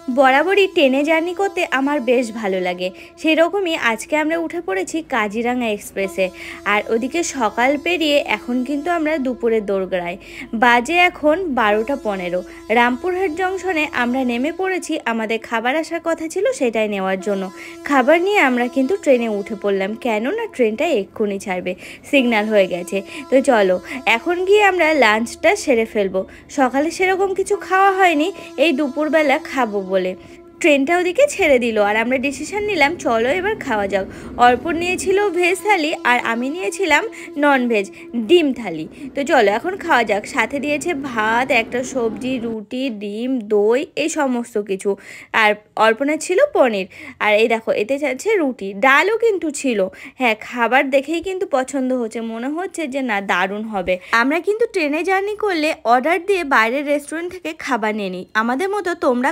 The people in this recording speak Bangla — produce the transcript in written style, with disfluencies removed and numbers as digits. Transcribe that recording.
বরাবরই ট্রেনে জার্নি করতে আমার বেশ ভালো লাগে। সেই রকমই আজকে আমরা উঠে পড়েছি কাজিরাঙা এক্সপ্রেসে। আর ওদিকে সকাল পেরিয়ে এখন কিন্তু আমরা দুপুরের দোরগোড়ায়, বাজে এখন 12টা 15। রামপুরহাট জংশনে আমরা নেমে পড়েছি, আমাদের খাবার আসার কথা ছিল সেটাই নেওয়ার জন্য। খাবার নিয়ে আমরা কিন্তু ট্রেনে উঠে পড়লাম, কেননা ট্রেনটা এক্ষুনি ছাড়বে, সিগন্যাল হয়ে গেছে। তো চলো এখন গিয়ে আমরা লাঞ্চটা সেরে ফেলবো। সকালে সেরকম কিছু খাওয়া হয়নি, এই দুপুরবেলা খাবো বলে ট্রেনটা ওদিকে ছেড়ে দিল। আর আমরা ডিসিশন নিলাম চলো এবার খাওয়া যাক। অর্পণ নিয়েছিল ভেজ থালি আর আমি নিয়েছিলাম নন ভেজ ডিম থালি। তো চলো এখন খাওয়া যাক। সাথে দিয়েছে ভাত, একটা সবজি, রুটি, ডিম, দই, এই সমস্ত কিছু। আর অর্পণের ছিল পনির। আর এই দেখো এতে চাচ্ছে রুটি, ডালও কিন্তু ছিল। হ্যাঁ, খাবার দেখেই কিন্তু পছন্দ হচ্ছে, মনে হচ্ছে যে না দারুণ হবে। আমরা কিন্তু ট্রেনে জার্নি করলে অর্ডার দিয়ে বাইরের রেস্টুরেন্ট থেকে খাবার নিয়ে নিই। আমাদের মতো তোমরা